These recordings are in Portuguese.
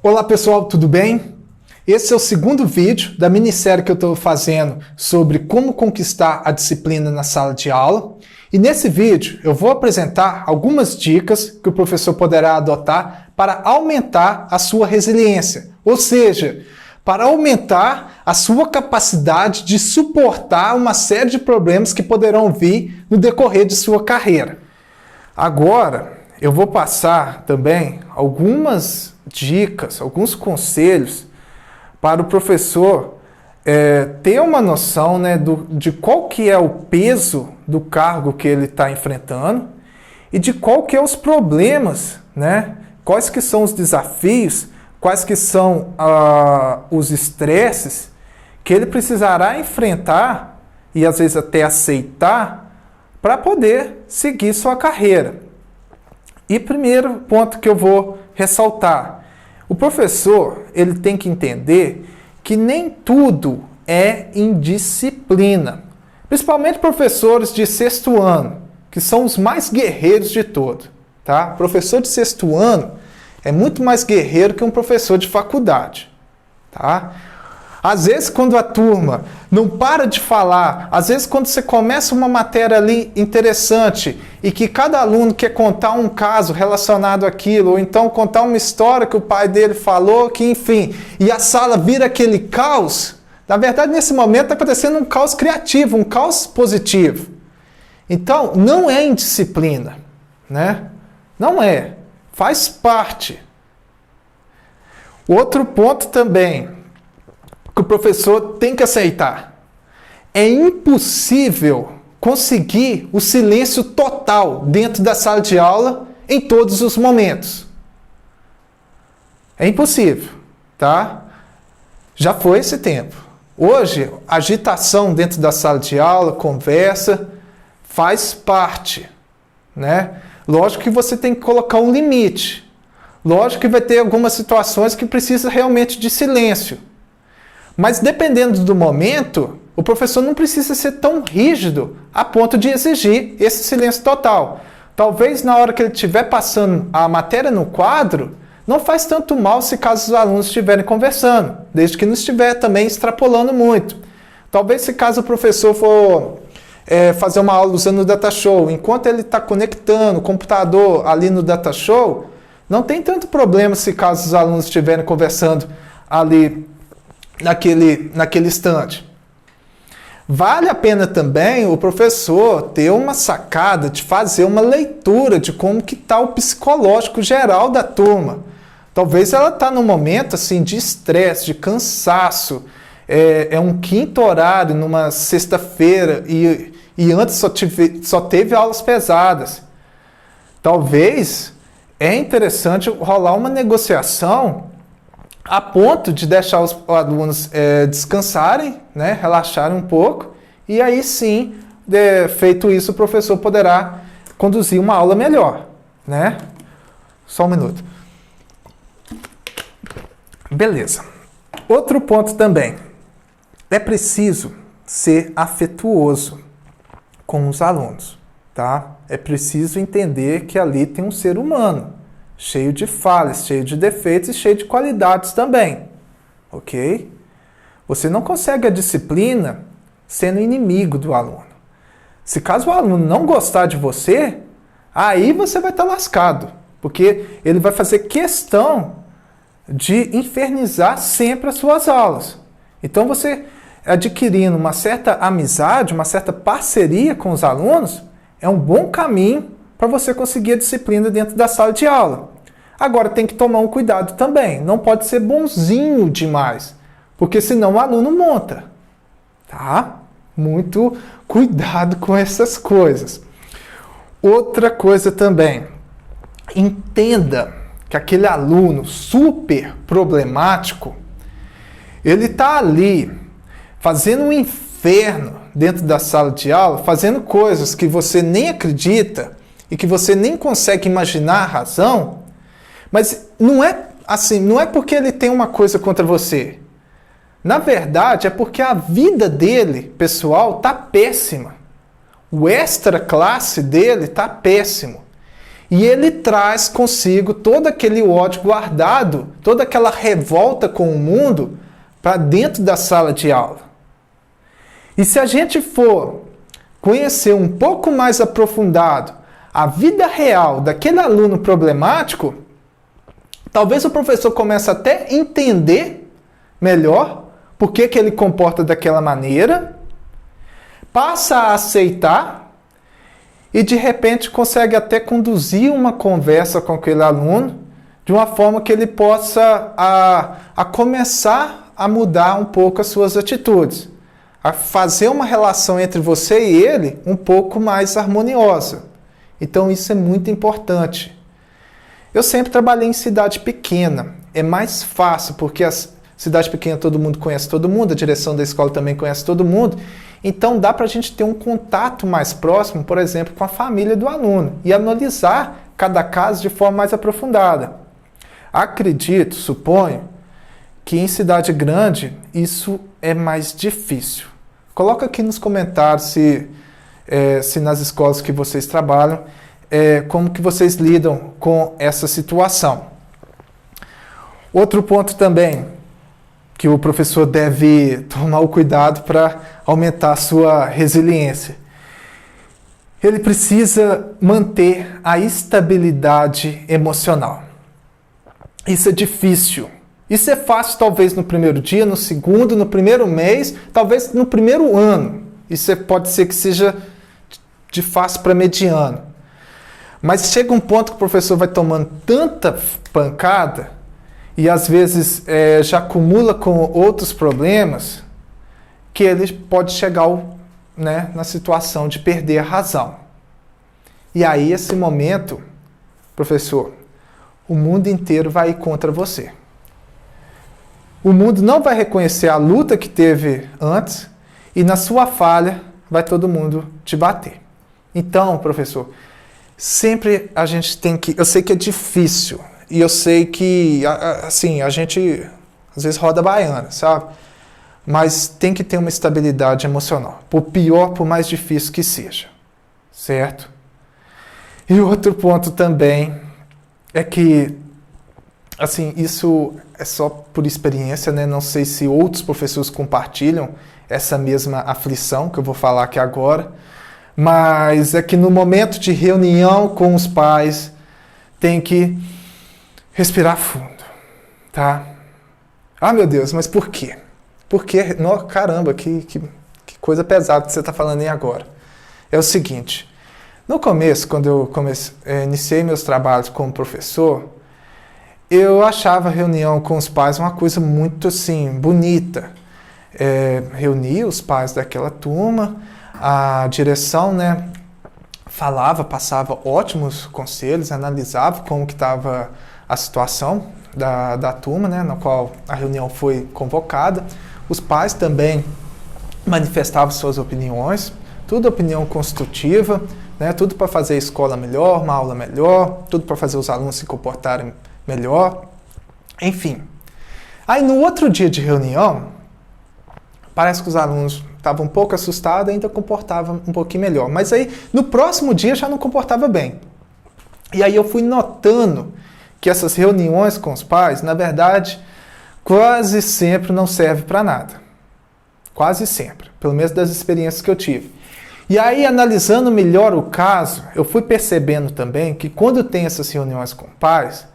Olá pessoal, tudo bem? Esse é o segundo vídeo da minissérie que eu estou fazendo sobre como conquistar a disciplina na sala de aula. E nesse vídeo eu vou apresentar algumas dicas que o professor poderá adotar para aumentar a sua resiliência, ou seja, para aumentar a sua capacidade de suportar uma série de problemas que poderão vir no decorrer de sua carreira. Agora, eu vou passar também algumas dicas, alguns conselhos para o professor ter uma noção, de qual que é o peso do cargo que ele está enfrentando e de qual que é os problemas, quais que são os desafios, quais que são os estresses que ele precisará enfrentar e às vezes até aceitar para poder seguir sua carreira. E primeiro ponto que eu vou ressaltar, o professor ele tem que entender que nem tudo é indisciplina, principalmente professores de sexto ano, que são os mais guerreiros de todos, tá? Professor de sexto ano é muito mais guerreiro que um professor de faculdade, tá? Às vezes, quando a turma não para de falar, às vezes, quando você começa uma matéria ali interessante e que cada aluno quer contar um caso relacionado àquilo, ou então contar uma história que o pai dele falou, que enfim, e a sala vira aquele caos, na verdade, nesse momento está acontecendo um caos criativo, um caos positivo. Então, não é indisciplina, Não é. Faz parte. Outro ponto também que o professor tem que aceitar. É impossível conseguir o silêncio total dentro da sala de aula em todos os momentos. É impossível, tá? Já foi esse tempo. Hoje, agitação dentro da sala de aula, conversa, faz parte, Lógico que você tem que colocar um limite. Lógico que vai ter algumas situações que precisa realmente de silêncio. Mas dependendo do momento, o professor não precisa ser tão rígido a ponto de exigir esse silêncio total. Talvez na hora que ele estiver passando a matéria no quadro, não faz tanto mal se caso os alunos estiverem conversando, desde que não estiver também extrapolando muito. Talvez se caso o professor for fazer uma aula usando o DataShow, enquanto ele está conectando o computador ali no DataShow, não tem tanto problema se caso os alunos estiverem conversando ali naquele instante. Vale a pena também o professor ter uma sacada de fazer uma leitura de como que está o psicológico geral da turma. Talvez ela está num momento assim, de estresse, de cansaço, é um quinto horário numa sexta-feira e antes só teve aulas pesadas. Talvez é interessante rolar uma negociação a ponto de deixar os alunos descansarem, relaxarem um pouco, e aí sim, feito isso, o professor poderá conduzir uma aula melhor. Só um minuto. Beleza. Outro ponto também. É preciso ser afetuoso com os alunos, tá? É preciso entender que ali tem um ser humano, cheio de falhas, cheio de defeitos e cheio de qualidades também, ok? Você não consegue a disciplina sendo inimigo do aluno. Se caso o aluno não gostar de você, aí você vai estar lascado, porque ele vai fazer questão de infernizar sempre as suas aulas. Então você adquirindo uma certa amizade, uma certa parceria com os alunos, é um bom caminho para você conseguir a disciplina dentro da sala de aula. Agora tem que tomar um cuidado também. Não pode ser bonzinho demais, porque senão o aluno monta. Tá? Muito cuidado com essas coisas. Outra coisa também. Entenda que aquele aluno super problemático, ele está ali fazendo um inferno dentro da sala de aula, fazendo coisas que você nem acredita e que você nem consegue imaginar a razão, mas não é assim, não é porque ele tem uma coisa contra você. Na verdade, é porque a vida dele, pessoal, está péssima. O extra classe dele está péssimo. e ele traz consigo todo aquele ódio guardado, toda aquela revolta com o mundo para dentro da sala de aula. E se a gente for conhecer um pouco mais aprofundado a vida real daquele aluno problemático, talvez o professor comece até a entender melhor por que ele comporta daquela maneira, passa a aceitar e de repente consegue até conduzir uma conversa com aquele aluno de uma forma que ele possa a começar a mudar um pouco as suas atitudes, a fazer uma relação entre você e ele um pouco mais harmoniosa. Então isso é muito importante. Eu sempre trabalhei em cidade pequena. É mais fácil, porque a cidade pequena todo mundo conhece todo mundo, a direção da escola também conhece todo mundo. Então dá para a gente ter um contato mais próximo, por exemplo, com a família do aluno e analisar cada caso de forma mais aprofundada. Acredito, suponho, que em cidade grande isso é mais difícil. Coloca aqui nos comentários se nas escolas que vocês trabalham, como que vocês lidam com essa situação. Outro ponto também, que o professor deve tomar o cuidado para aumentar a sua resiliência. Ele precisa manter a estabilidade emocional. Isso é difícil. Isso é fácil talvez no primeiro dia, no segundo, no primeiro mês, talvez no primeiro ano. Isso pode ser que seja de fácil para mediano. Mas chega um ponto que o professor vai tomando tanta pancada e às vezes já acumula com outros problemas que ele pode chegar na situação de perder a razão. E aí, esse momento, professor, o mundo inteiro vai ir contra você. O mundo não vai reconhecer a luta que teve antes e na sua falha vai todo mundo te bater. Então, professor, sempre a gente tem que... Eu sei que é difícil e eu sei que, assim, a gente às vezes roda baiana, sabe? Mas tem que ter uma estabilidade emocional, por pior, por mais difícil que seja, certo? E outro ponto também é que, assim, isso é só por experiência, né? Não sei se outros professores compartilham essa mesma aflição que eu vou falar aqui agora, mas é que no momento de reunião com os pais, tem que respirar fundo, tá? Ah, meu Deus, mas por quê? Porque, caramba, que coisa pesada que você está falando aí agora. É o seguinte, no começo, quando eu iniciei meus trabalhos como professor, eu achava a reunião com os pais uma coisa muito, assim, bonita. Reunia os pais daquela turma, a direção, né, passava ótimos conselhos, analisava como que estava a situação da turma, né, na qual a reunião foi convocada. Os pais também manifestavam suas opiniões, tudo opinião construtiva, né, tudo para fazer a escola melhor, uma aula melhor, tudo para fazer os alunos se comportarem melhor, enfim. Aí no outro dia de reunião, parece que os alunos estavam um pouco assustados e ainda comportavam um pouquinho melhor. Mas aí no próximo dia já não comportava bem. E aí eu fui notando que essas reuniões com os pais, na verdade, quase sempre não servem para nada. Quase sempre, pelo menos das experiências que eu tive. E aí, analisando melhor o caso, eu fui percebendo também que quando tem essas reuniões com pais,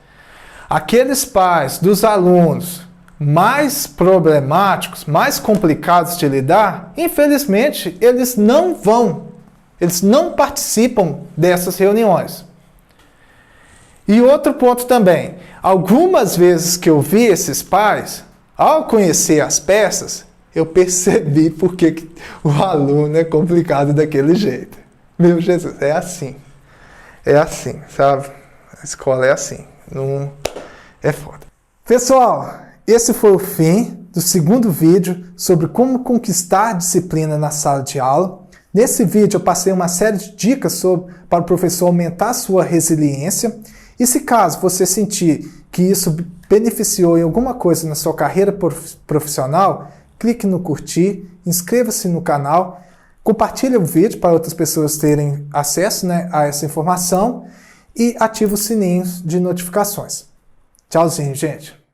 aqueles pais dos alunos mais problemáticos, mais complicados de lidar, infelizmente, eles não participam dessas reuniões. E outro ponto também, algumas vezes que eu vi esses pais, ao conhecer as peças, eu percebi porque o aluno é complicado daquele jeito. Meu Jesus, é assim, sabe? A escola é assim, não é foda. Pessoal, esse foi o fim do segundo vídeo sobre como conquistar disciplina na sala de aula. Nesse vídeo eu passei uma série de dicas para o professor aumentar a sua resiliência. E se caso você sentir que isso beneficiou em alguma coisa na sua carreira profissional, clique no curtir, inscreva-se no canal, compartilhe o vídeo para outras pessoas terem acesso, né, a essa informação e ativa o sininho de notificações. Tchauzinho, gente!